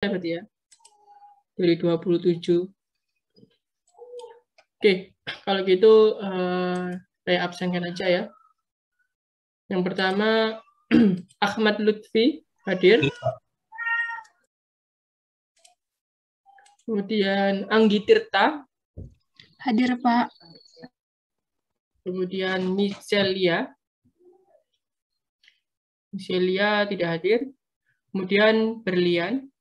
berarti ya. Dari 27. Oke, kalau gitu saya absenkan aja ya. Yang pertama Ahmad Lutfi hadir. Kemudian Anggi Tirta. Hadir, Pak. Kemudian Michelia tidak hadir. Kemudian Berlian.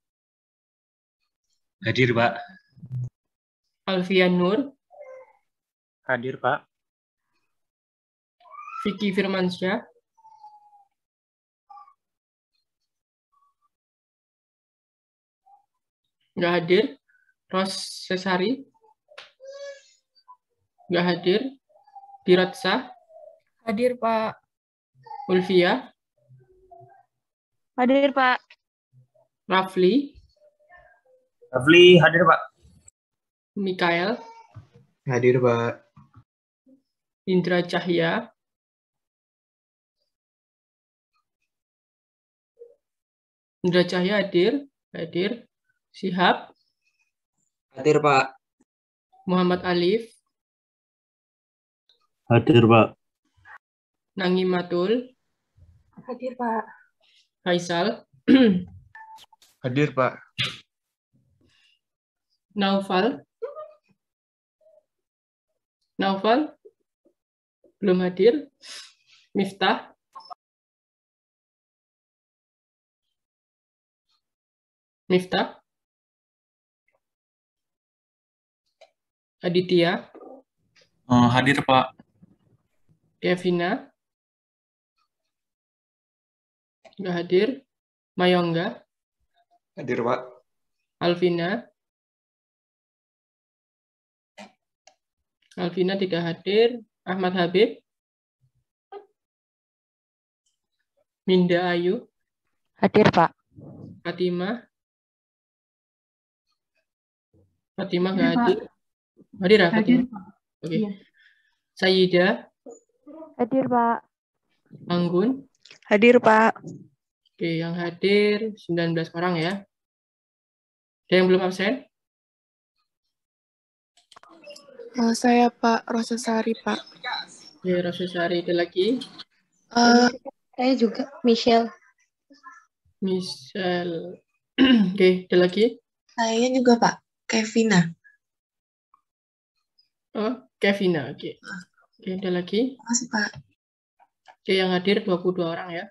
Hadir, Pak. Alfian Nur. Hadir, Pak. Vicky Firmansyah. Nggak hadir. Ros Sesari. Nggak hadir. Diratsa. Hadir, Pak. Ulfia. Hadir, Pak. Rafli. Rafli hadir, Pak. Mikael. Hadir, Pak. Indra Cahya. Indra Cahya hadir. Syihab. Hadir, Pak. Muhammad Alif. Hadir, Pak. Nangimatul. Hadir, Pak. Faisal. Hadir, Pak. Naufal. Belum hadir. Miftah. Aditya. Hadir, Pak. Kevina. Nggak hadir. Mayongga. Hadir, Pak. Alvina tidak hadir. Ahmad Habib. Minda Ayu. Hadir, Pak. Fatimah nggak hadir. Hadir ya, Fatimah? Oke. Iya. Sayida. Hadir, Pak. Anggun. Hadir, Pak. Oke, yang hadir 19 orang ya. Ada yang belum absen? Saya Pak Rosesari, Pak. Oke, Rosesari, ada lagi? Saya juga, Michelle. Oke, ada lagi? Saya juga, Pak. Kevina. Oh, Kevina, oke. Oke, ada lagi? Makasih, Pak. Oke, yang hadir 22 orang ya.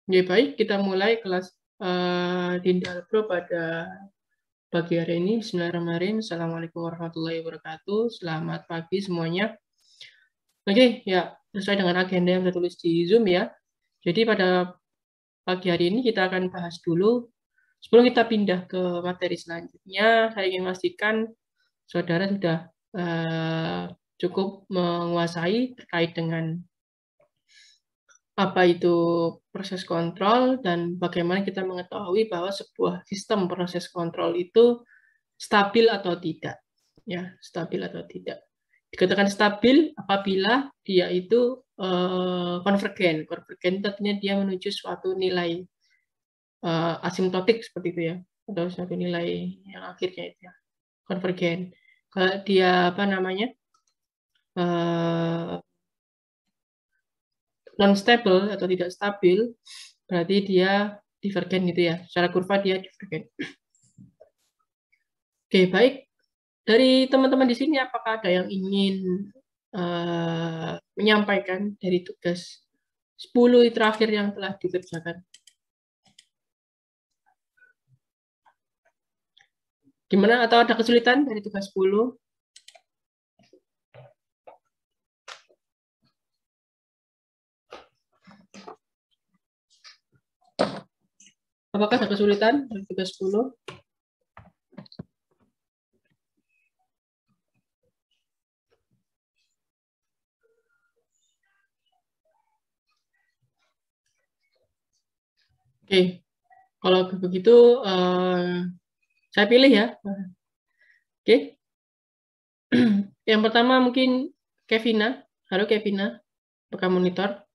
Oke, baik, kita mulai kelas Dindal Pro pada pagi hari ini. Bismillahirrahmanirrahim. Assalamualaikum warahmatullahi wabarakatuh. Selamat pagi semuanya. Oke, ya, sesuai dengan agenda yang saya tulis di Zoom ya. Jadi pada pagi hari ini kita akan bahas dulu. Sebelum kita pindah ke materi selanjutnya, saya ingin memastikan saudara sudah cukup menguasai terkait dengan apa itu proses kontrol dan bagaimana kita mengetahui bahwa sebuah sistem proses kontrol itu stabil atau tidak. Ya, stabil atau tidak. Dikatakan stabil apabila dia itu konvergen. Konvergen tentunya dia menuju suatu nilai asimptotik seperti itu ya, atau suatu nilai yang akhirnya itu ya, konvergen. Kalau dia apa namanya non stable atau tidak stabil, berarti dia divergen gitu ya. Secara kurva dia divergen. Oke, baik. Dari teman-teman di sini apakah ada yang ingin menyampaikan dari tugas 10 terakhir yang telah dikerjakan? Gimana, atau ada kesulitan dari tugas 10? Apakah ada kesulitan dari tugas 10? Oke, kalau begitu saya pilih ya. Oke. Yang pertama mungkin Kevina. Halo Kevina, apakah monitor?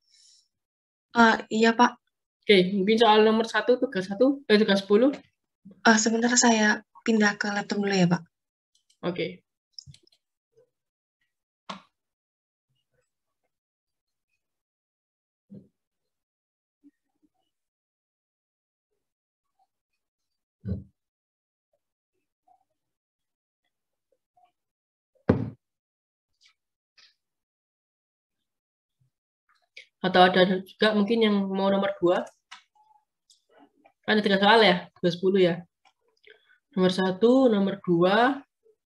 Iya, Pak. Oke, mungkin soal nomor 1, tugas 10. Sebentar saya pindah ke laptop dulu ya, Pak. Oke. Atau ada juga mungkin yang mau nomor 2. Kan ada 3 soal ya, tugas 10 ya. Nomor 1, nomor 2.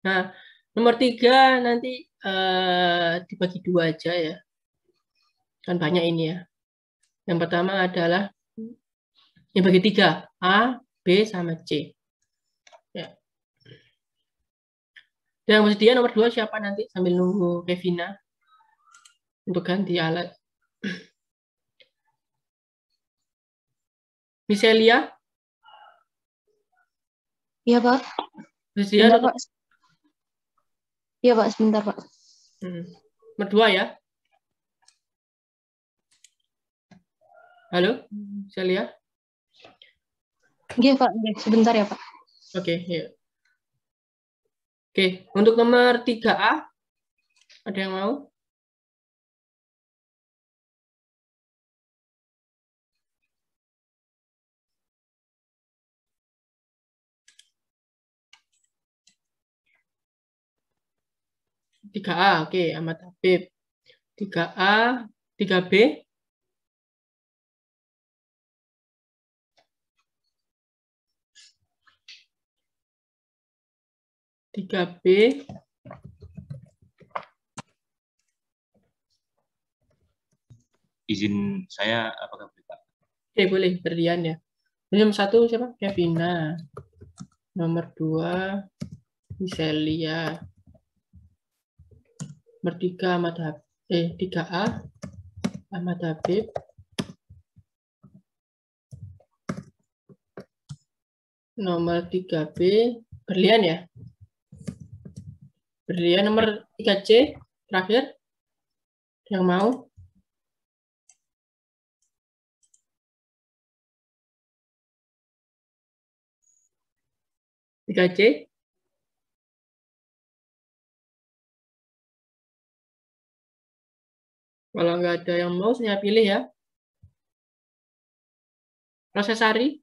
Nah, nomor 3 nanti dibagi 2 aja ya. Kan banyak ini ya. Yang pertama adalah yang bagi 3, A, B, sama C. Ya. Dan yang bersedia nomor 2 siapa nanti? Sambil nunggu Kevina untuk ganti alat. Miselia? Iya, Pak. Bersedia Sebentar, nomor... Pak. Iya, Pak. Sebentar, Pak. Nomor 2 ya. Halo, Miselia? Iya, Pak. Iya, sebentar ya, Pak. Oke, ya. Oke, untuk nomor 3A, ada yang mau? Tiga A, oke, Ahmad Habib. 3A, 3B. 3B. Izin saya apakah boleh, Pak? Oke, boleh, berlian ya. Nomor 1 siapa? Kevina. Nomor 2, Miselia. Nomor 3, Ahmad Habib. 3A, Ahmad Habib. Nomor 3B, berlian ya. Berlian nomor 3C, terakhir. Yang mau? Tiga C. Kalau nggak ada yang mau, saya pilih ya. Rosesari.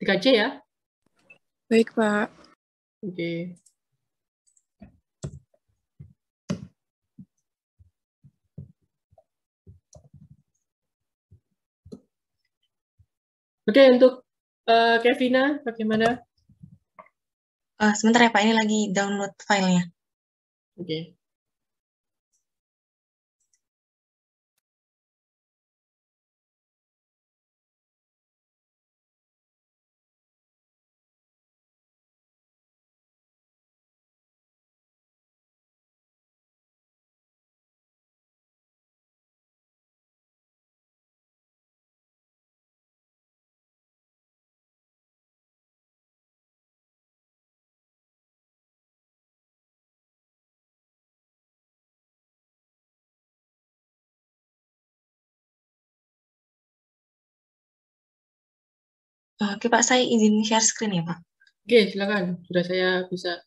3C ya. Baik, Pak. Oke. Oke, untuk Kevina, bagaimana? Sebentar ya, Pak. Ini lagi download filenya. Oke. Oke, Pak. Saya izin share screen ya, Pak. Oke, silakan. Sudah saya bisa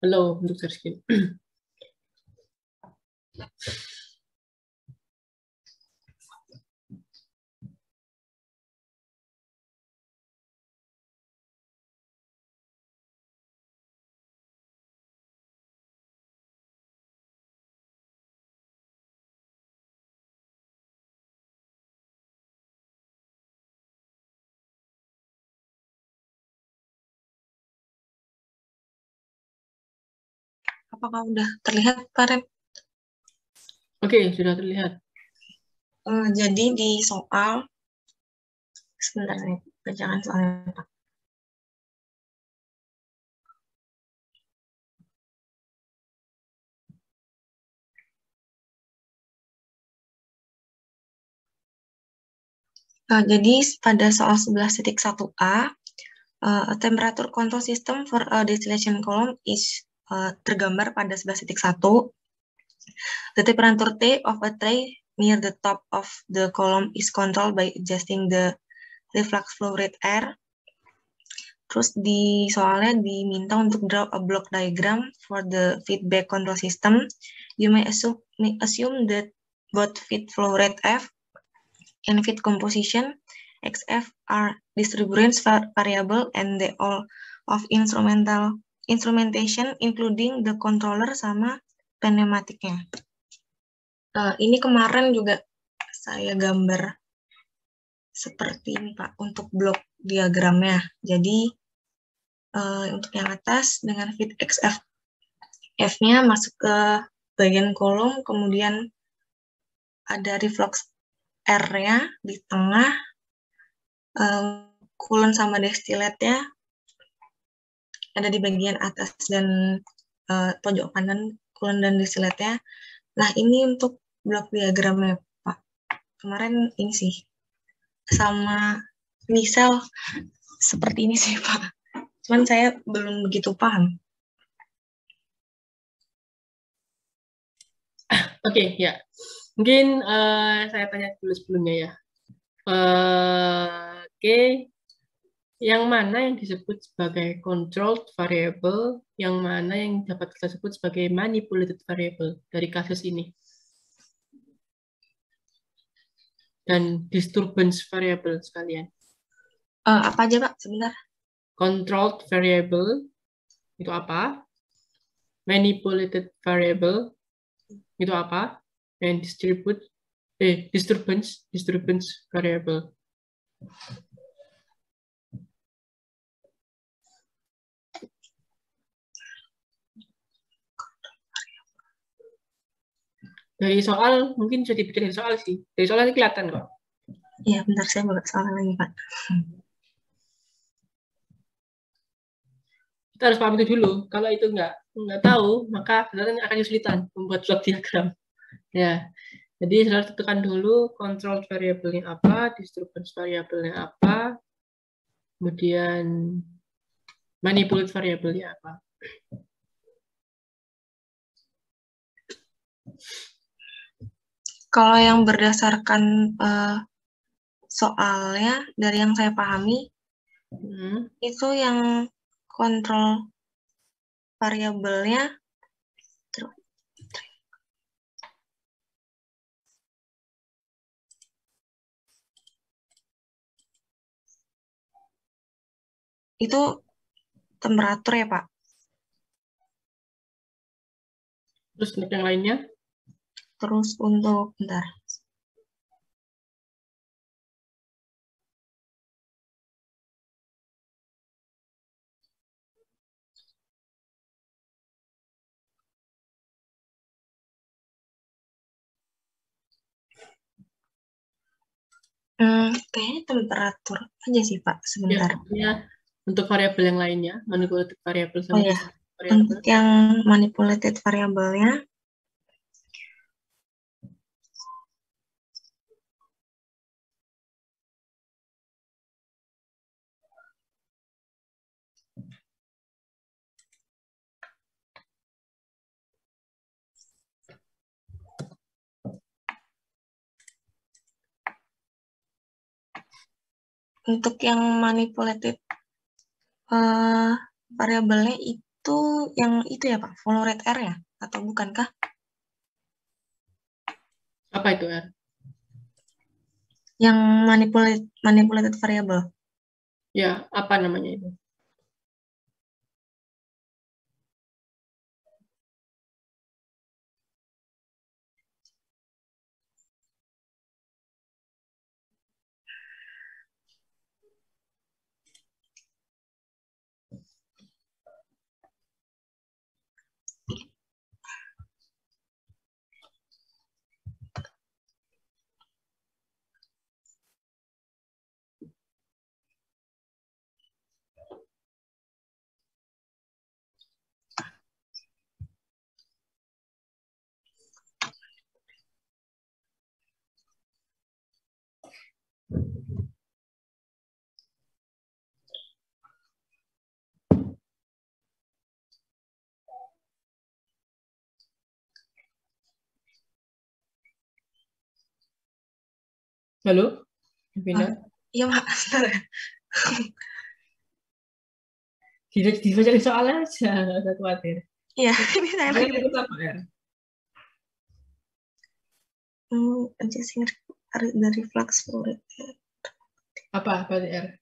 allow untuk share screen. Apakah udah terlihat, Pak Rep? Oke, sudah terlihat. Jadi di soal, sebentar saya bacakan soalnya, Pak. Jadi pada soal 11.1a, a temperature control system for a distillation column is tergambar pada 11.1. The temperature T of a tray near the top of the column is controlled by adjusting the reflux flow rate R. Terus di soalnya diminta untuk draw a block diagram for the feedback control system. You may assume that both feed flow rate F and feed composition XF are distribution variable and they all of instrumentation including the controller sama pneumatiknya. Ini kemarin juga saya gambar seperti ini Pak untuk blok diagramnya. Jadi untuk yang atas dengan feed XF F-nya masuk ke bagian kolom, kemudian ada reflux R-nya di tengah, coolant sama destilatnya ada di bagian atas dan pojok kanan coolant dan destilatnya. Nah, ini untuk blok diagramnya, Pak. Kemarin ini sih, sama misal seperti ini sih, Pak. Cuman saya belum begitu paham. Oke, ya. Mungkin saya tanya dulu sebelumnya ya. Oke. Yang mana yang disebut sebagai controlled variable, yang mana yang dapat kita sebut sebagai manipulated variable dari kasus ini? Dan disturbance variable sekalian. Apa aja, Pak? Sebentar. Controlled variable itu apa? Manipulated variable itu apa? Dan disturbance variable. Dari soal mungkin sudah dibikin dari soal sih. Dari soal ini kelihatan kok. Iya, bentar saya buka soal lagi, Pak. Kita harus paham itu dulu. Kalau itu nggak tahu, maka saudara akan kesulitan membuat block diagram. Ya, jadi saudara tentukan dulu control variable-nya apa, disturbance variable-nya apa, kemudian manipulate variable-nya apa. Kalau yang berdasarkan soalnya, dari yang saya pahami, itu yang kontrol variabelnya itu temperatur ya, Pak? Terus untuk yang lainnya? Terus untuk, bentar. Kayaknya temperatur aja sih, Pak, sebentar. Ya, untuk variabel yang lainnya, manipulated variable sama Oh ya, untuk yang manipulated variabelnya, untuk yang manipulated variabelnya itu yang itu ya, Pak, flow rate R ya? Atau bukankah? Apa itu R? Yang manipulated variable. Ya, apa namanya itu? Halo, Vina. Iya, Pak. Sebentar ya. Dibaca di soal aja, nggak usah khawatir. Iya, ini saya Kalian lagi ikut apa ya? adjusting dari flux flow rate. Apa R?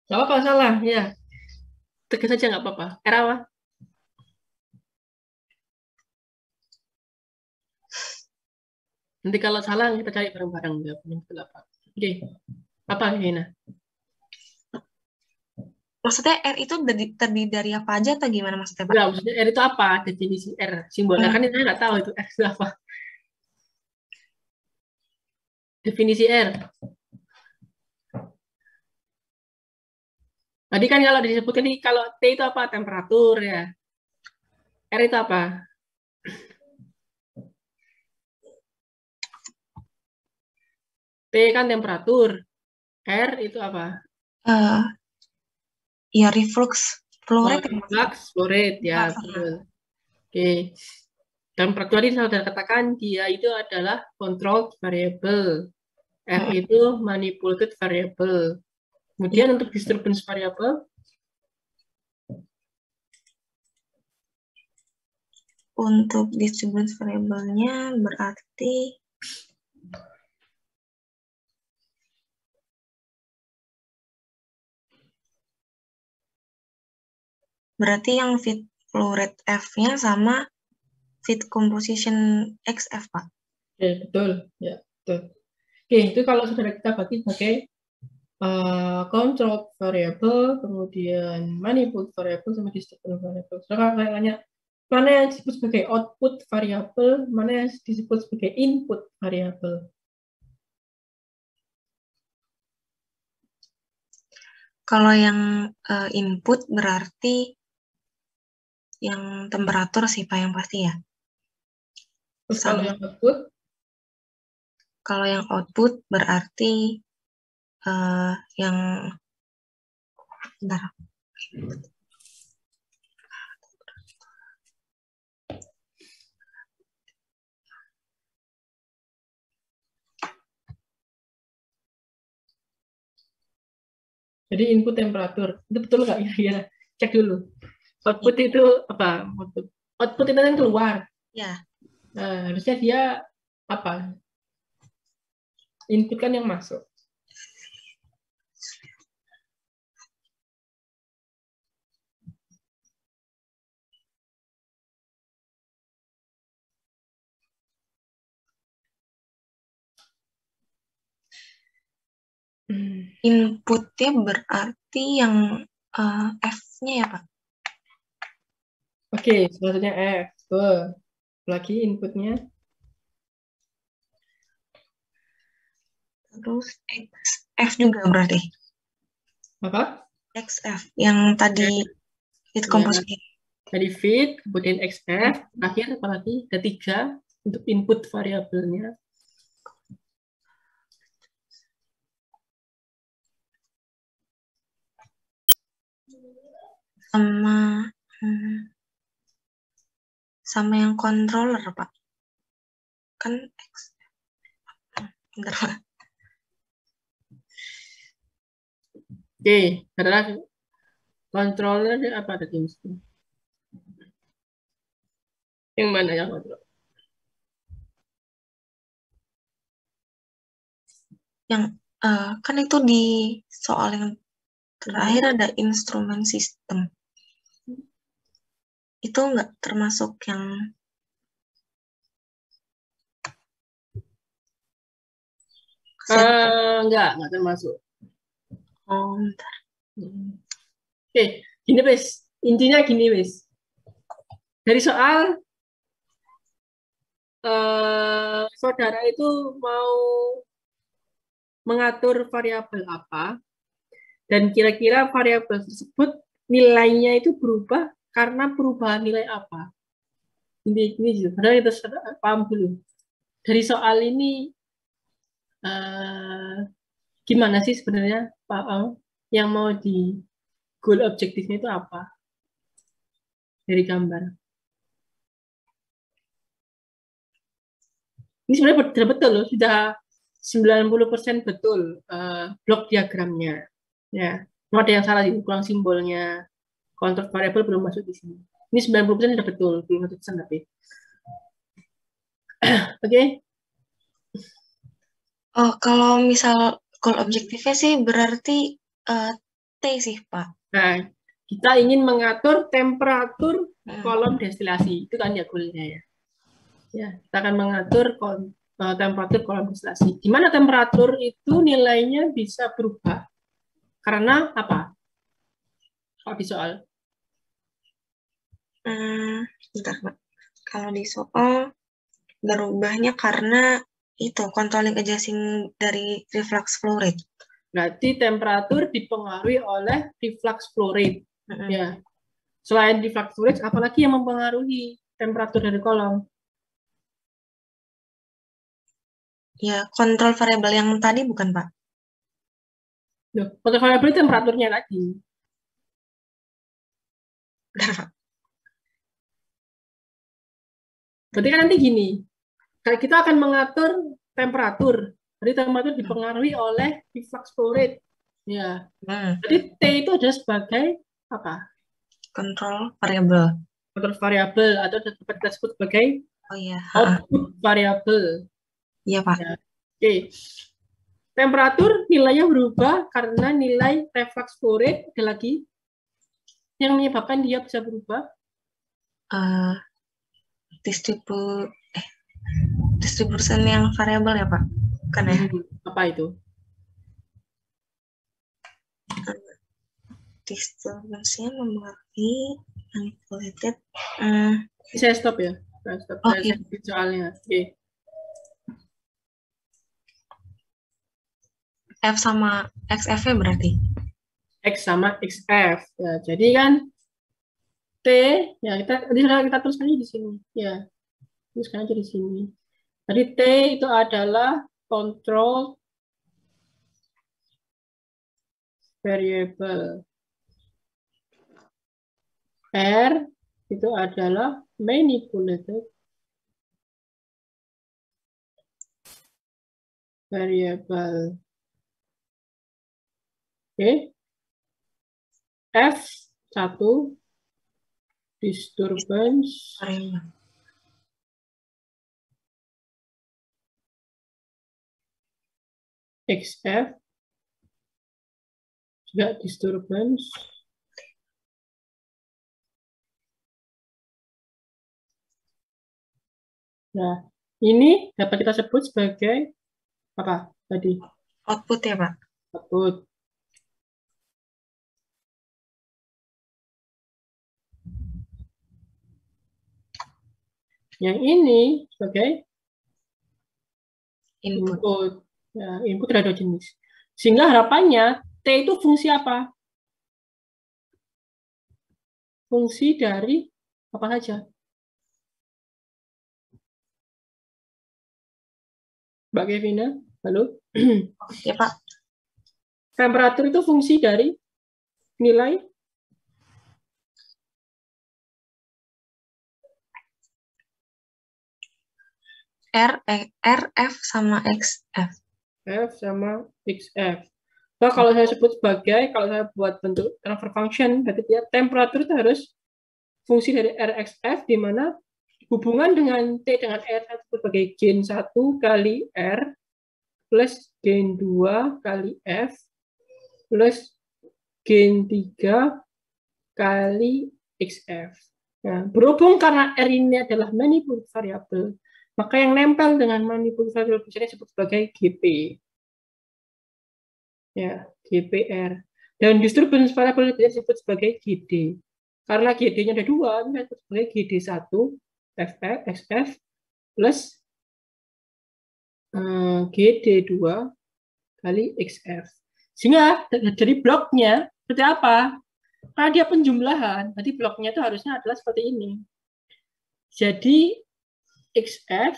Nggak apa-apa, salah. Ya, tegas aja nggak apa-apa. R apa? Nanti kalau salah kita cari bareng-bareng. Apa? Oke. Apa Vina? Maksudnya R itu terdiri dari apa aja atau gimana maksudnya, Pak? Enggak, maksudnya R itu apa? Definisi R. Simbolnya kan saya nggak tahu itu R itu apa. Definisi R. Tadi kan kalau disebutkan ini kalau T itu apa? Temperatur ya. R itu apa? T kan temperatur. R itu apa? Ya reflux flow rate. Flux flow rate ya, betul. Oke. Temperatur tadi saya sudah katakan dia itu adalah controlled variable. R itu manipulated variable. Kemudian untuk disturbance variable, untuk disturbance variable-nya berarti yang fit flow rate F-nya sama fit composition XF, Pak. Oke, betul. Ya, betul. Oke, itu kalau sudah kita bagi sebagai control variable, kemudian manipulate variable, sama disturbance variable. Sekarang saya tanya, mana yang disebut sebagai output variable, mana yang disebut sebagai input variable? Kalau yang input berarti yang temperatur sih, Pak, yang pasti ya. Terus kalau yang output? Kalau yang output berarti yang bentar. Jadi input temperatur. Itu betul nggak ya? Ya, cek dulu. Output itu apa? Output itu yang keluar. Ya. Nah, harusnya dia apa? Input kan yang masuk. Inputnya berarti yang F-nya ya, Pak? Oke, selanjutnya F. Tuh. Lagi inputnya. Terus XF juga berarti. Apa? XF yang tadi fit composition. Tadi fit, kemudian XF, akhir apalagi ketiga untuk input variabelnya. Sama yang controller, Pak. Kan X. Bentar, Pak. Oke, adalah controller apa tadi mesti? Yang mana yang kontrol? Yang kan itu di soal yang terakhir ada instrumen sistem. Itu nggak termasuk yang enggak termasuk. Oh, bentar. Oke, gini wes. Intinya gini wes. Dari soal saudara itu mau mengatur variabel apa dan kira-kira variabel tersebut nilainya itu berubah karena perubahan nilai apa. Ini sebenarnya kita paham dulu. Dari soal ini gimana sih sebenarnya Pak Al yang mau di goal objektifnya itu apa dari gambar? Ini sebenarnya sudah betul loh, sudah 90% betul blok diagramnya. Ya, cuma ada yang salah sih, kurang simbolnya. Control variable belum masuk di sini. Ini 90% sudah betul, belum 100% tapi. Oke. Oh, kalau misal goal objektifnya sih berarti T sih, Pak. Nah, kita ingin mengatur temperatur kolom destilasi. Itu kan ya goalnya ya. Ya, kita akan mengatur temperatur kolom destilasi. Di mana temperatur itu nilainya bisa berubah. Karena apa? Kalau di soal. Bentar, Pak. Kalau di soal berubahnya karena itu controlling adjusting dari reflux flow rate. Berarti temperatur dipengaruhi oleh reflux flow rate. Ya. Selain reflux flow rate, apalagi yang mempengaruhi temperatur dari kolom? Ya, kontrol variabel yang tadi bukan, Pak? Kontrol variabel temperaturnya tadi. Bentar, Pak. Berarti kan nanti gini, kita akan mengatur temperatur. Jadi temperatur dipengaruhi oleh reflux flow rate. Ya. Jadi T itu adalah sebagai apa? Kontrol variabel. Kontrol variabel atau dapat kita sebut sebagai output variabel. Iya, Pak. Ya. Oke. Temperatur nilainya berubah karena nilai reflux flow rate. Ada lagi yang menyebabkan dia bisa berubah? Distribution yang variabel ya, Pak? Kan ya? Apa itu? Distribution mempengaruhi manipulated. Saya stop ya. Saya stop. Oh, iya. Soalnya. Oke. F sama XF-nya berarti? X sama XF. Ya, jadi kan T, ya kita tuliskan aja di sini. Ya, tuliskan aja di sini. Jadi T itu adalah control variable. R itu adalah manipulated variable. Oke. F1 disturbance XF juga disturbance nah ini dapat kita sebut sebagai apa tadi? Output ya, Pak? Output. Yang ini sebagai input. Ya, input ada jenis. Sehingga harapannya T itu fungsi apa? Fungsi dari apa saja? Mbak Kevina, halo? Ya, Pak. Temperatur itu fungsi dari nilai RF sama XF. F sama XF. Nah, kalau saya sebut sebagai, kalau saya buat bentuk transfer function, berarti dia temperatur itu harus fungsi dari RXF, di mana hubungan dengan T dengan R sebagai gain 1 kali R plus gain 2 kali F plus gain 3 kali XF. Nah, berhubung karena R ini adalah manipulated variable, maka yang nempel dengan manipulated variable ini disebut sebagai GP. Ya, GPR. Dan disturbance variable disebut sebagai GD. Karena GD-nya ada 2, ini disebut sebagai GD1 XF plus GD2 kali XF. Sehingga dari bloknya seperti apa? Karena dia penjumlahan, jadi bloknya itu harusnya adalah seperti ini. Jadi XF,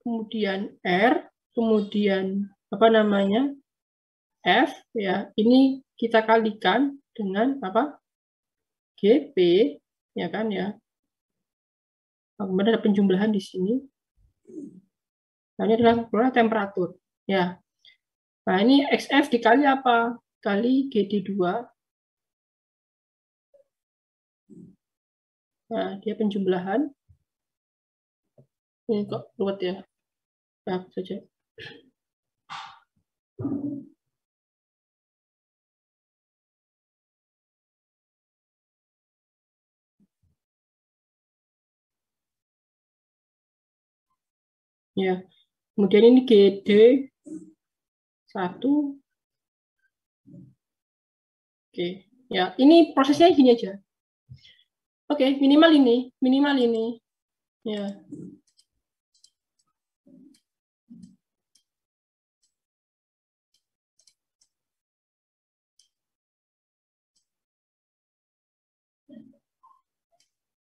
kemudian R, kemudian apa namanya F, ya ini kita kalikan dengan apa GP, ya kan ya. Kemudian ada penjumlahan di sini. Nah, ini adalah temperatur. Ya. Nah, ini XF dikali apa? Kali GD2. Nah, dia penjumlahan. Ini kok ruwet ya. Nah, saja. Ya. Kemudian ini GD1. Oke. Ya, ini prosesnya gini aja. Oke, minimal ini. Ya.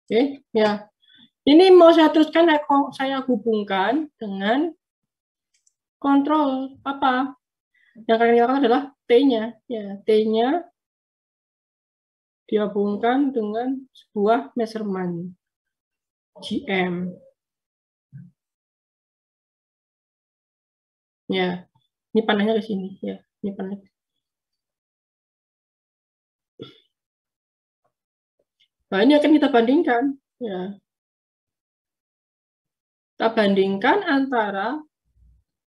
Oke, ya. Ini mau saya teruskan, saya hubungkan dengan kontrol apa? Yang kalian lakukan adalah T-nya. Ya, T-nya dihubungkan dengan sebuah measurement GM. Ya, ini panahnya ke sini. Ya, ini panahnya. Nah, ini akan kita bandingkan. Ya. Kita bandingkan antara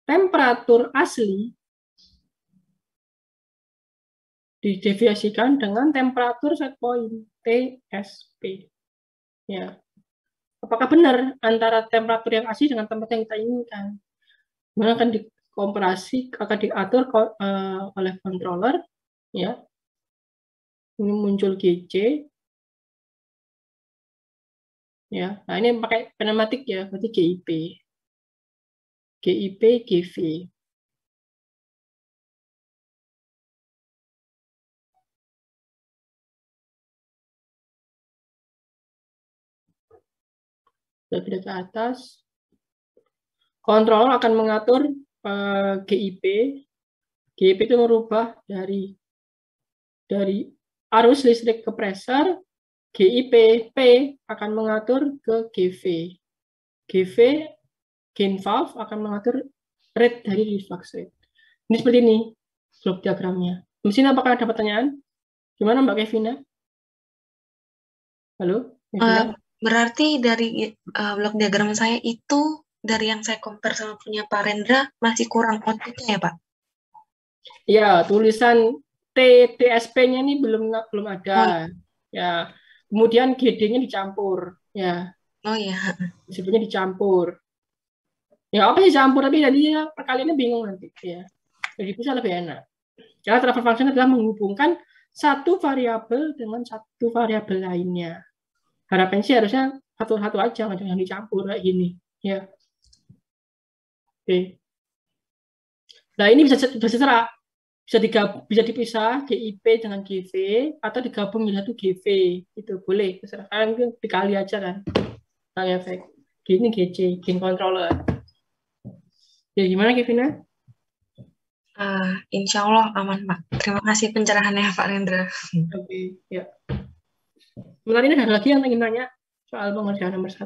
temperatur asli dideviasikan dengan temperatur set point TSP. Ya. Apakah benar antara temperatur yang asli dengan temperatur yang kita inginkan? Kemudian akan dikomparasi, akan diatur oleh controller. Ya. Ini muncul GC. Ya, nah ini pakai pneumatik ya, berarti GIP, GV. Sudah pindah ke atas. Kontrol akan mengatur GIP. GIP itu merubah dari arus listrik ke pressure. GIP P akan mengatur ke GV. GV gain valve akan mengatur rate dari reflux rate. Ini seperti ini blok diagramnya. Mesin apakah ada pertanyaan? Gimana Mbak Kevina? Halo? Berarti dari blok diagram saya itu, dari yang saya compare sama punya Pak Rendra, masih kurang outputnya ya Pak? Ya, tulisan TSP-nya ini belum ada. Ya, kemudian GD-nya dicampur. Ya. Oh iya. Sebenarnya dicampur. Ya apa sih campur, tapi jadinya perkaliannya bingung nanti. Ya. Jadi bisa lebih enak. Cara transfer function adalah menghubungkan satu variabel dengan satu variabel lainnya. Harapan sih harusnya satu-satu aja, jangan dicampur kayak gini. Ya. Oke. Nah ini bisa terserah. Bisa dipisah GIP dengan GV atau digabung jadi satu GV. Itu boleh. Terserah kalian dikali aja kan. Tang efek. Gini GC, gain controller. Ya gimana Kevina? Insya Allah aman Pak. Terima kasih pencerahannya Pak Rendra. Oke, ya. Sebentar ini ada lagi yang ingin nanya soal pengerjaan nomor 1.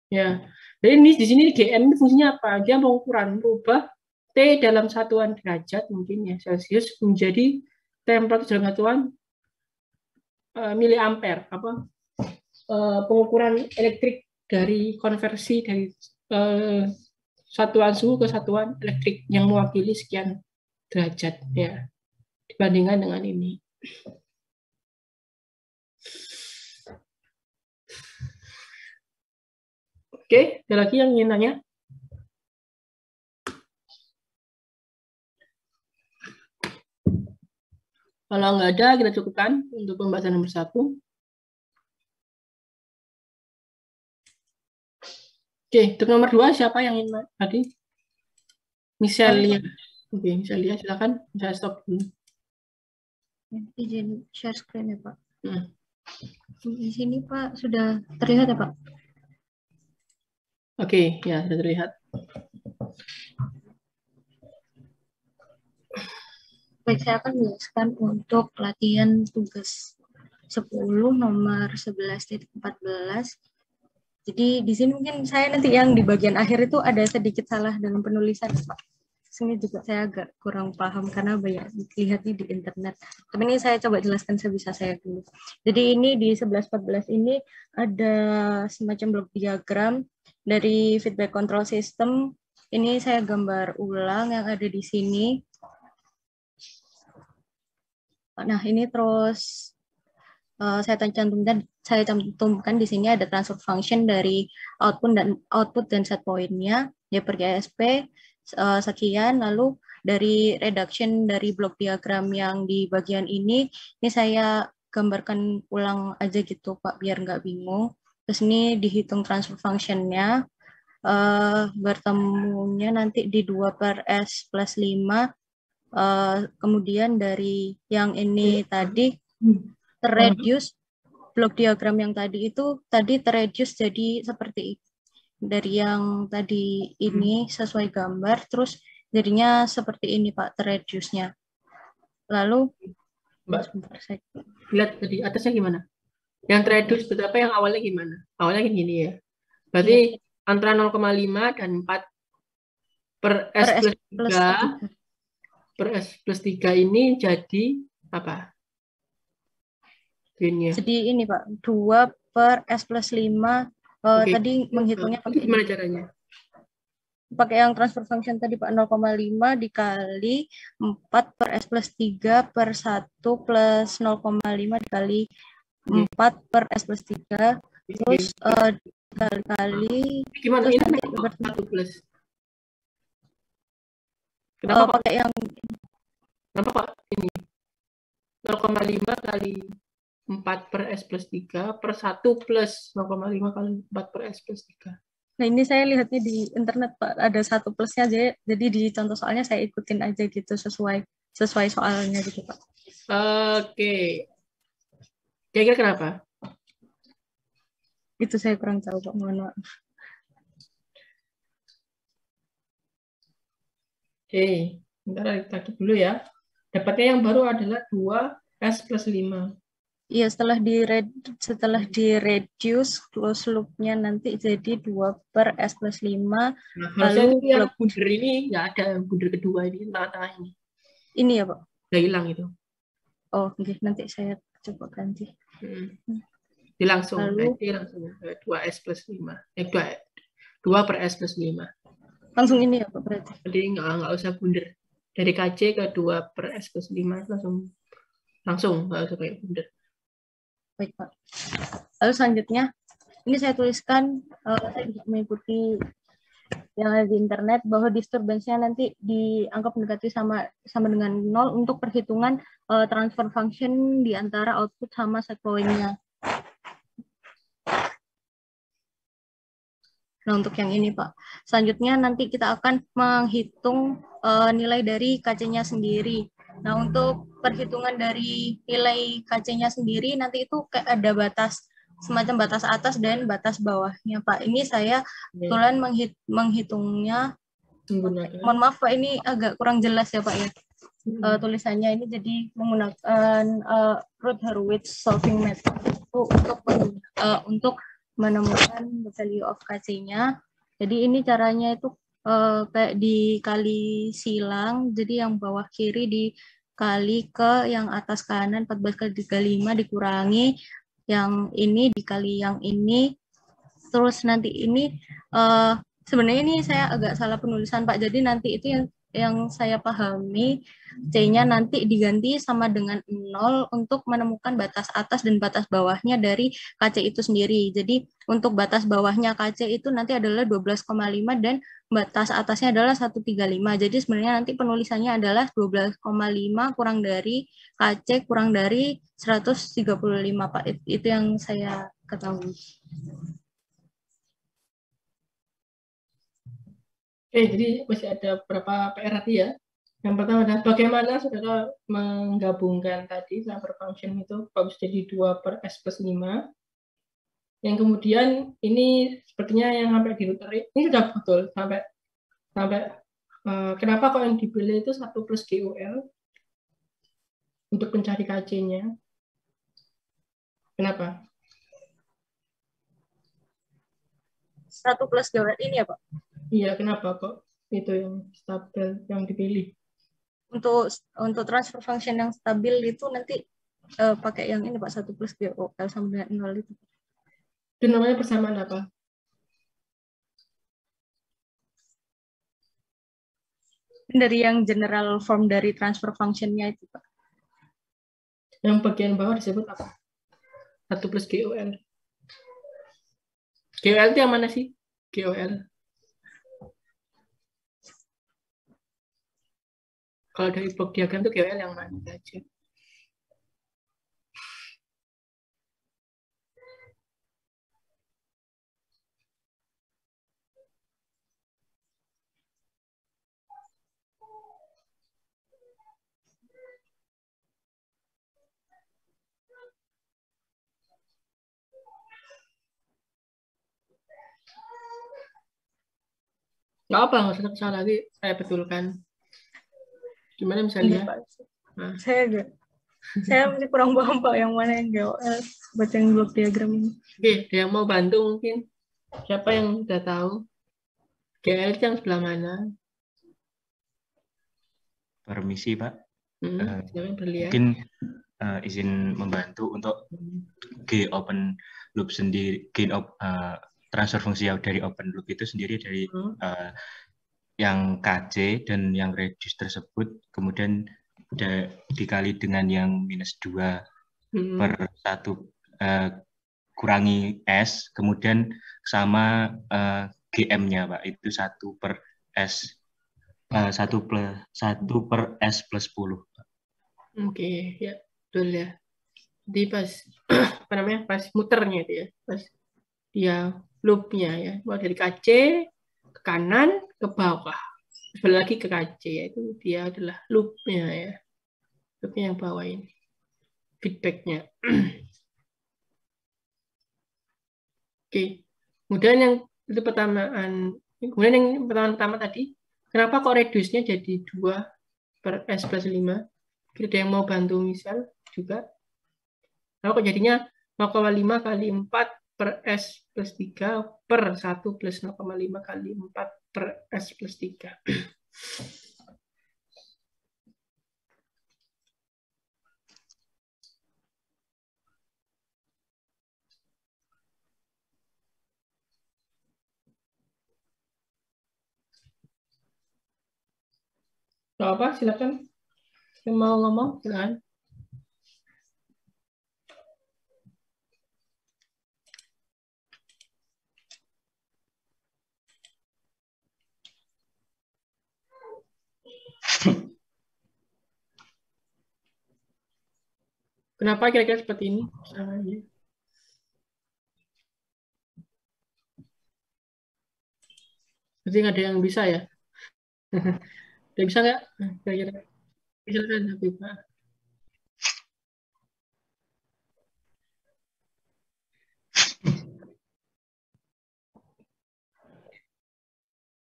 Ya, jadi ini di sini GM ini fungsinya apa? Dia mengukuran merubah T dalam satuan derajat mungkin ya Celsius menjadi temperatur dalam satuan miliampere. Pengukuran elektrik dari konversi dari satuan suhu ke satuan elektrik yang mewakili sekian derajat ya dibandingkan dengan ini. Oke, ada lagi yang ingin nanya? Kalau nggak ada, kita cukupkan untuk pembahasan nomor 1. Oke, untuk nomor 2 siapa yang ingin tadi? Michelia. Oke, Michelia silakan. Saya stop dulu. Izin share screen ya Pak. Di sini Pak sudah terlihat ya Pak? Oke, ya sudah terlihat. Baik, saya akan menjelaskan untuk latihan tugas 10 nomor 11.14 Jadi di sini mungkin saya nanti yang di bagian akhir itu ada sedikit salah dalam penulisan, Pak. Sini juga saya agak kurang paham karena banyak lihatnya di internet. Tapi ini saya coba jelaskan sebisa saya dulu. Jadi ini di 11-14 ini ada semacam blok diagram dari feedback control system. Ini saya gambar ulang yang ada di sini. Nah, ini terus saya cantumkan di sini ada transfer function dari output dan set point-nya ya per GSP sekian, lalu dari reduction dari blok diagram yang di bagian ini saya gambarkan ulang aja gitu Pak biar nggak bingung. Terus ini dihitung transfer function-nya bertemunya nanti di 2 per S plus 5. Kemudian dari yang ini tadi terreduce blok diagram yang tadi itu terreduce jadi seperti dari yang tadi ini sesuai gambar, terus jadinya seperti ini Pak terreduce-nya. Lalu Mbak, sebentar saya lihat tadi atasnya gimana? Yang terreduce berapa, yang awalnya gimana? Awalnya kayak gini ya. Berarti antara 0,5 dan 4 per S plus 3 per S plus 3 ini jadi apa? Gainnya. Jadi ini Pak, 2 per S plus 5. Oke. Tadi menghitungnya pakai gimana caranya? Pakai yang transfer function tadi Pak, 0,5 dikali 4 per S plus 3 per 1 plus 0,5 dikali 4 per S plus 3. Terus dikali gimana terus ini nanti 1 plus? Kenapa pakai yang kenapa Pak ini 0,5 kali 4 per S plus 3 per 1 plus 0,5 kali 4 per S plus 3. Nah ini saya lihatnya di internet Pak, ada 1 plusnya aja, jadi di contoh soalnya saya ikutin aja gitu sesuai soalnya gitu Pak. Oke. Kira-kira kenapa? Itu saya kurang tahu Pak, mohon maaf. Oke, bentar kita dulu ya. Dapatnya yang baru adalah 2S plus 5. Iya, setelah di reduce close loop-nya nanti jadi 2 per S plus 5. Nah, lalu yang bundar ini nggak ada, yang bundar kedua ini, tengah-tengah ini. Ini ya Pak? Udah hilang itu. Oh, okay. Nanti saya coba ganti. Jadi langsung 2S plus 5. 2 per S plus 5. Langsung ini ya Pak berarti? Jadi nggak usah bundar. Dari KC ke 2 per S plus 5 langsung nggak usah kayak bundar. Baik Pak. Lalu selanjutnya, ini saya tuliskan, saya bisa mengikuti yang ada di internet bahwa disturbance-nya nanti dianggap mendekati sama dengan 0 untuk perhitungan transfer function di antara output sama set point-nya. Nah, untuk yang ini Pak. Selanjutnya nanti kita akan menghitung nilai dari KC-nya sendiri. Nah, untuk perhitungan dari nilai KC-nya sendiri nanti itu kayak ada semacam batas atas dan batas bawahnya Pak. Ini saya kebetulan menghitungnya. Mohon maaf Pak, ini agak kurang jelas ya Pak ya. Tulisannya ini jadi menggunakan Routh-Hurwitz solving method untuk menemukan value of KC-nya. Jadi ini caranya itu kayak dikali silang. Jadi yang bawah kiri dikali ke yang atas kanan 14 kali 35 dikurangi yang ini dikali yang ini. Terus nanti ini sebenarnya ini saya agak salah penulisan Pak. Jadi nanti itu yang saya pahami C-nya nanti diganti sama dengan 0 untuk menemukan batas atas dan batas bawahnya dari KC itu sendiri. Jadi untuk batas bawahnya KC itu nanti adalah 12,5 dan batas atasnya adalah 135. Jadi sebenarnya nanti penulisannya adalah 12,5 kurang dari KC kurang dari 135 Pak. Itu yang saya ketahui. Oke, jadi masih ada beberapa PR tadi ya. Yang pertama adalah bagaimana saudara menggabungkan tadi transfer function itu harus jadi 2 per S plus 5. Yang kemudian ini sepertinya yang sampai di router ini sudah betul sampai kenapa kok yang dipilih itu 1 plus GUL untuk mencari KC-nya? Kenapa? 1 plus GOL ini ya Pak? Iya, kenapa kok itu yang stabil yang dipilih? Untuk transfer function yang stabil itu nanti pakai yang ini Pak, 1 plus GOL sama dengan 0 itu. Itu namanya persamaan apa? Dari yang general form dari transfer function-nya itu Pak. Yang bagian bawah disebut apa? 1 plus GOL. GOL itu yang mana sih? GOL. Kalau dari blok diagram itu GOL yang mana aja? Nggak apa, nggak usah salah lagi. Saya betulkan. Gimana misalnya? Pak. Nah. Saya masih kurang paham Pak yang mana yang GOL baca yang blok diagram ini. Oke, ada yang mau bantu mungkin? Siapa yang udah tahu? GL itu yang sebelah mana? Permisi Pak. Silakan berlian. Mungkin izin membantu untuk G open loop sendiri, transfer fungsi dari open loop itu sendiri dari yang KC dan yang reduce tersebut kemudian dikali dengan yang -2 per 1 kurangi S, kemudian sama GM-nya Pak, itu 1 per S, 1 per S plus 10. Oke, ya betul ya. Jadi pas apa namanya, pas muternya itu ya, pas dia loopnya ya, mulai dari KC ke kanan ke bawah, balik lagi ke KC, yaitu dia adalah loopnya ya, loopnya yang bawah ini, feedbacknya. Oke, kemudian yang itu kemudian yang pertama tadi, kenapa kok reduce-nya jadi 2 per S plus 5? Ada yang mau bantu misal juga? Kenapa kok jadinya 0,5 kali 4 per S plus 3 per 1 plus 0,5 kali 4 per S plus 3? Gak apa, silakan. Yang mau ngomong, silakan. Kenapa kira-kira seperti ini? Berarti nggak ada yang bisa ya? Ada bisa nggak? Kira-kira. Silakan, Habibah.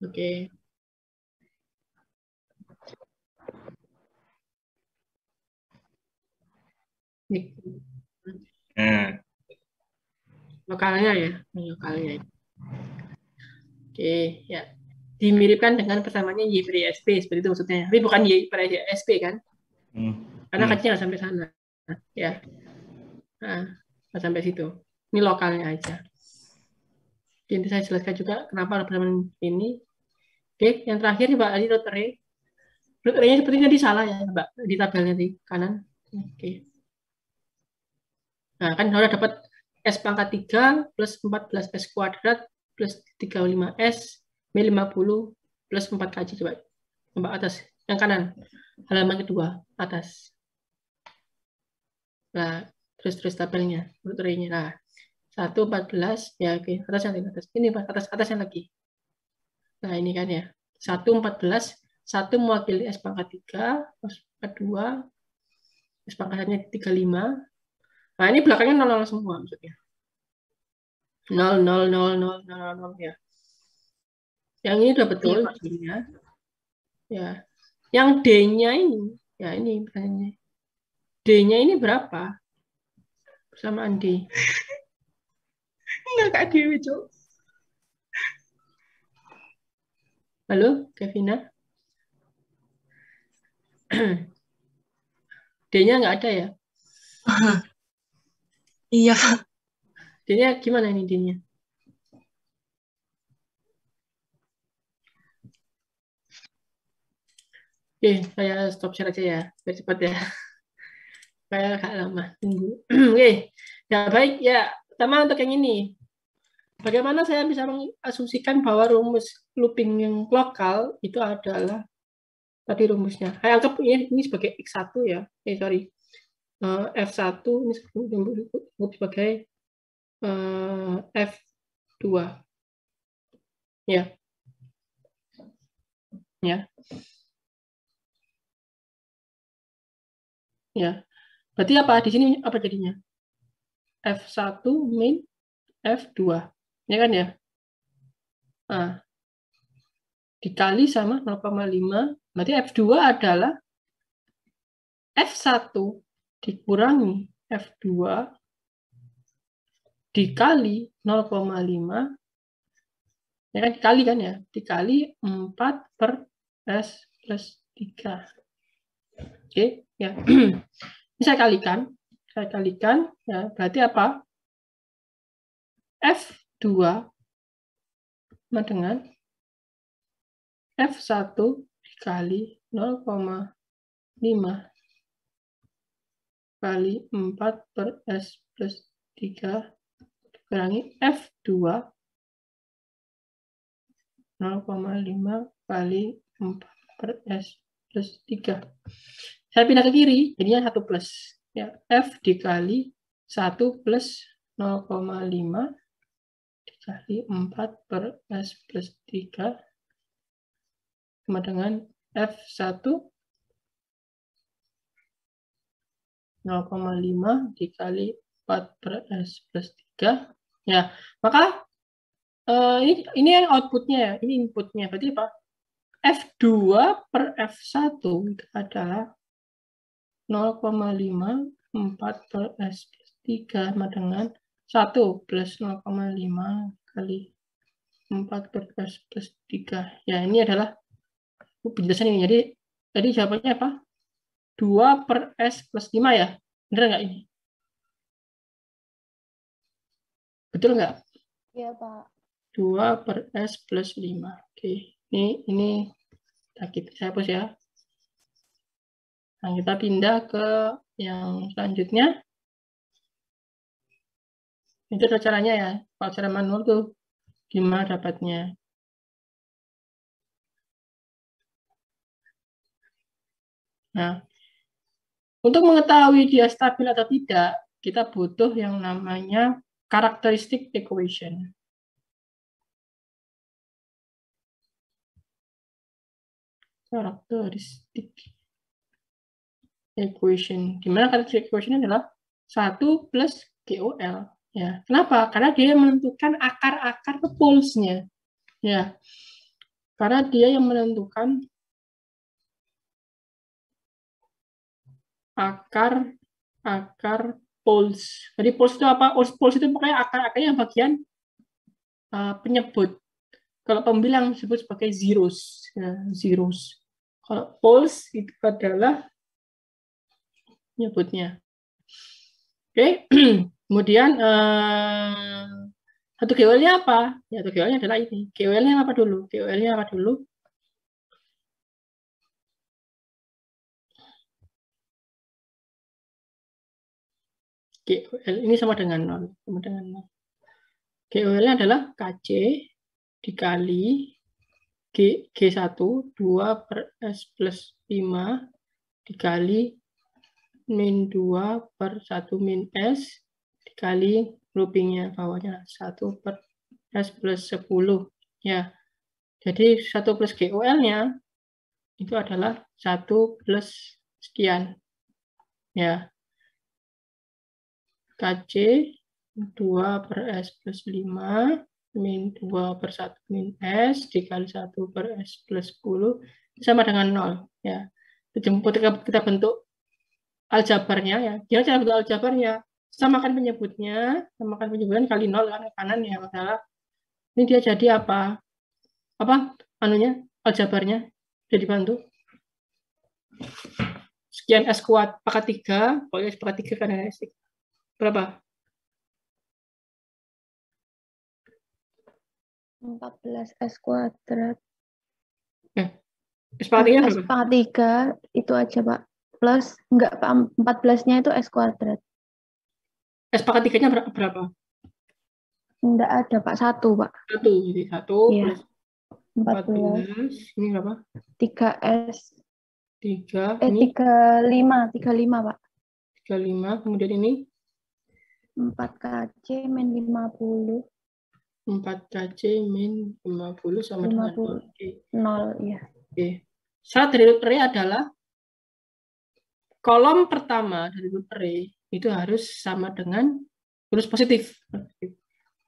Oke. Lokalnya ya, lokalnya. Oke, ya. Dimiripkan dengan persamaannya Y per ISP, seperti itu maksudnya. Tapi bukan Y per ISP kan? Karena kacanya nggak sampai sana. Ya. Nah, nggak sampai situ. Ini lokalnya aja. Jadi saya jelaskan juga kenapa ada persamaan ini. Oke, yang terakhir Mbak, tadi root array. Root array-nya sepertinya tadi salah ya, Mbak, di tabelnya di kanan. Oke. Nah, kan sudah dapat S pangkat 3 plus 14S kuadrat plus 35S M50 plus 4KJ. Coba. Mbak atas. Yang kanan. Halaman kedua. Atas. Nah, terus tabelnya. Root array-nya. Nah, 1, 14. Ya, oke. Atasnya lagi. Atas. Ini, Pak. Atasnya lagi. Nah, ini kan ya. 1, 14. 1 mewakili S pangkat 3. Plus 2. S pangkatnya 35. Nah, ini belakangnya 0 semua maksudnya. 0, 0, 0, 0, 0, 0, ya. Yang ini udah betul. Ya. Ya. Yang D-nya ini. Ya, ini pertanyaannya. D-nya ini berapa? Persamaan D. Enggak, Kak Dewi, Cuk. Halo, Kevina? D-nya nggak ada ya? Iya, Pak. D-nya gimana ini D-nya? Oke, saya stop share aja ya, biar cepat ya. Saya agak lama tunggu. Oke, ya baik ya. Pertama untuk yang ini, bagaimana saya bisa mengasumsikan bahwa rumus looping yang lokal itu adalah tadi rumusnya. Saya anggap ini sebagai X1 ya. Sorry. F1 ini sebagai F2. Ya. Ya. Ya. Berarti apa? Di sini apa jadinya? F1 min F2. Ya kan ya? Nah, dikali sama 0,5. Berarti F2 adalah F1 dikurangi F2 dikali 0,5. Ya kan dikali kan ya? Dikali 4 per S plus 3. Oke, ya. Ini saya kalikan. Ya, berarti apa? F2 sama dengan F1 dikali 0,5 kali 4 per S plus 3 dikurangi F2 0,5 kali 4 per S plus 3. Saya pindah ke kiri, jadinya 1 plus. Ya, F dikali 1 plus 0,5 dikali 4 per S plus 3 sama dengan F1 0,5 dikali 4 per S plus 3. Ya, maka ini yang outputnya ya, ini inputnya. Berarti apa? F2 per F1 itu adalah 0,5 4 per S plus 3 sama dengan 1 plus 0,5 kali 4 per S plus 3. Ya, ini adalah penjelasan ini. Jadi jawabannya apa? 2 per S plus 5 ya? Benar nggak ini? Betul nggak? Iya, Pak. 2 per S plus 5. Oke, ini saya hapus ya. Nah, kita pindah ke yang selanjutnya. Itu ada caranya ya. Kalau cara manual tuh gimana dapatnya. Nah, untuk mengetahui dia stabil atau tidak, kita butuh yang namanya characteristic equation. Characteristic equation. Dimana characteristic equation adalah 1 plus GOL. Ya, kenapa? Karena dia menentukan akar-akar pulse-nya. Ya, karena dia yang menentukan akar pulse. Jadi pulse itu apa? Pulse itu pokoknya akar-akarnya bagian penyebut. Kalau pembilang disebut sebagai zeros. Ya, zeros. Kalau pulse itu adalah penyebutnya. Oke, kemudian satu GOL-nya apa? Ya, satu GOL-nya adalah ini. GOL-nya apa dulu? GOL-nya apa dulu? GOL ini sama dengan 0. Sama dengan 0. GOL-nya adalah KC dikali G1 2 per S plus 5 dikali min 2 per 1 min S dikali loopingnya bawahnya 1 per S plus 10. Ya, jadi 1 plus GOL-nya itu adalah 1 plus sekian. Ya, KC 2 per S plus 5 min 2 per 1 min S dikali 1 per S plus 10 sama dengan 0. Ya, kita bentuk aljabarnya ya. Dia cara bentuk aljabarnya samakan penyebutnya kali 0 kan kanan ya masalah. Ini dia jadi apa? aljabarnya? Jadi bantu. Sekian S kuadrat pangkat 3, pokoknya S pangkat 3 kan S. Berapa? 14 S kuadrat. S pangkat 3 S berapa? pangkat 3 itu aja, Pak. Plus, enggak, Pak, 14-nya itu S kuadrat. S pangkat 3-nya berapa? Enggak ada, Pak. 1, Pak. 1, jadi 1 Iya. plus 14. Ini berapa? 3S. 3, 35, Pak. 35, kemudian ini 4 KC min 50. 4 KC min 50 sama dengan 0. Oke. 0, ya. Oke. Syarat dari root array adalah kolom pertama dari root array itu harus sama dengan harus positif.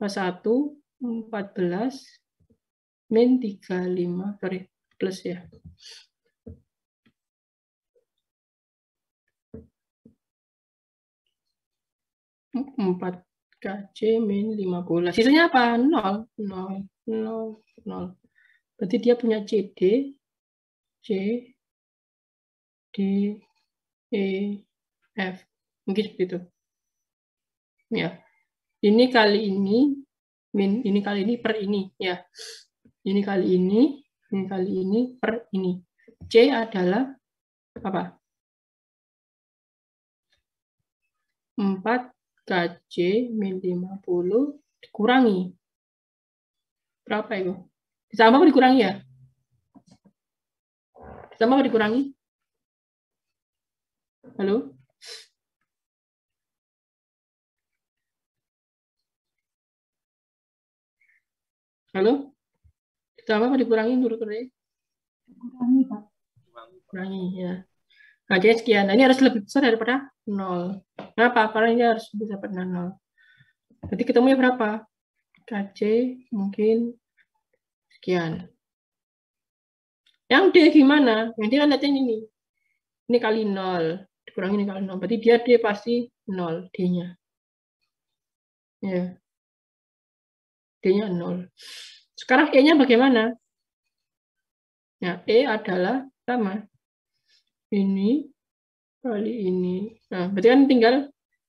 1, 14, min 35, sorry, plus ya. Empat KC min 50. Sisanya apa? 0. 0. 0. 0. Berarti dia punya CD, C, D, E, F. Mungkin seperti itu. Ya. Ini kali ini, min ini kali ini per ini. Ya. Ini kali ini per ini. C adalah apa? 4 KC min 50 dikurangi. Berapa itu? Ditambah apa dikurangi ya? Ditambah apa dikurangi? Halo? Halo? Ditambah apa dikurangi menurut Ray? Dikurangi, Pak. Kurangi, ya. KC sekian. Nah, ini harus lebih besar daripada 0. Kenapa? Karena ini harus lebih besar daripada 0. Berarti ketemunya berapa? KC mungkin sekian. Yang D gimana? Yang D kan lihatnya ini. Ini kali 0. Dikurangi ini kali 0. Berarti dia D pasti 0 D-nya. Ya. D-nya 0. Sekarang E-nya bagaimana? Ya, E adalah sama. Ini kali ini. Nah, berarti kan tinggal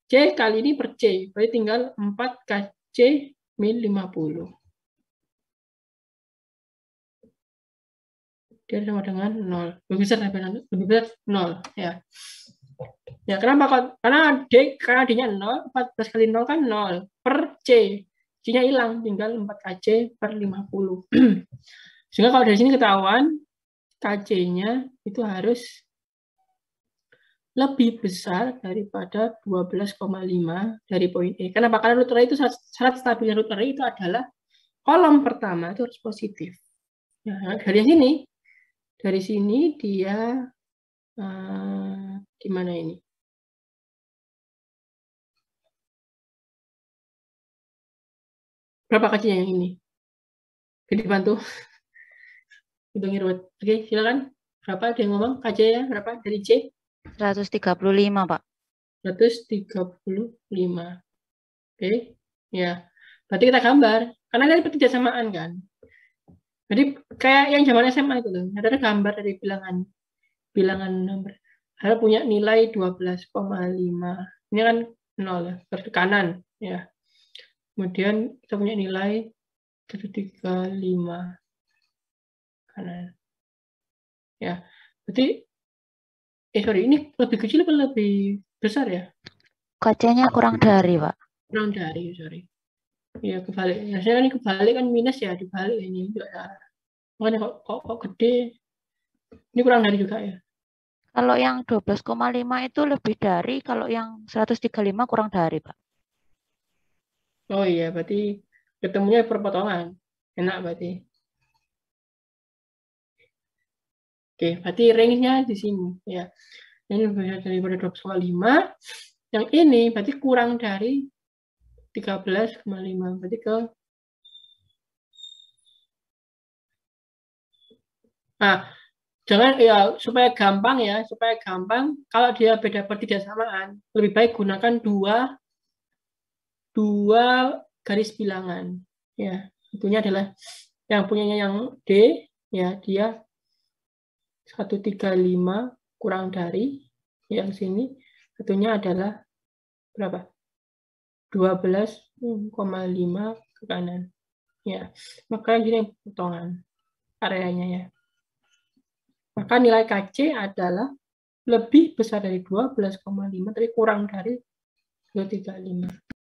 C kali ini per C. Berarti tinggal 4 KC min 50. Dia sama dengan 0. Lebih besar 0. Ya. Ya, kenapa? Karena D-nya 0, 14 kali 0 kan 0. Per C. C-nya hilang, tinggal 4 KC per 50. Sehingga kalau dari sini ketahuan, KC-nya itu harus lebih besar daripada 12,5 dari poin E. Kenapa? Karena root array itu syarat stabilnya root array itu adalah kolom pertama itu harus positif. Nah, dari sini dia gimana ini? Berapa KC-nya yang ini? Jadi bantu. Hitungin ruwet. Oke, silakan. Berapa dia ngomong? KC-nya berapa dari C? 135, Pak. 135. Oke. Ya. Berarti kita gambar. Karena ini pertidasamaan kan. Jadi kayak yang zaman SMA itu loh. Ada gambar dari bilangan nomor. Ada punya nilai 12,5. Ini kan 0 ya. Terus ke kanan ya. Kemudian kita punya nilai 135 kanan. Ya. Berarti ini lebih kecil atau lebih besar ya? KC-nya kurang dari, Pak. Kurang dari, sorry. Ya, kebalik. Biasanya kan ini kebalik kan minus ya, dibalik ini juga salah. Makanya kok gede. Ini kurang dari juga ya. Kalau yang 12,5 itu lebih dari, kalau yang 135 kurang dari, Pak. Oh iya, berarti ketemunya perpotongan. Enak berarti. Oke, berarti range-nya di sini ya. Ini lebih daripada 12,5. Yang ini berarti kurang dari 13,5. Berarti ke jangan ya supaya gampang kalau dia beda pertidaksamaan, lebih baik gunakan dua garis bilangan. Ya, tentunya adalah yang punyanya yang D Ya, dia 135 kurang dari yang sini, satunya adalah berapa? 12,5 ke kanan. Ya, maka ini potongan areanya ya. Maka nilai KC adalah lebih besar dari 12,5 tapi kurang dari 235.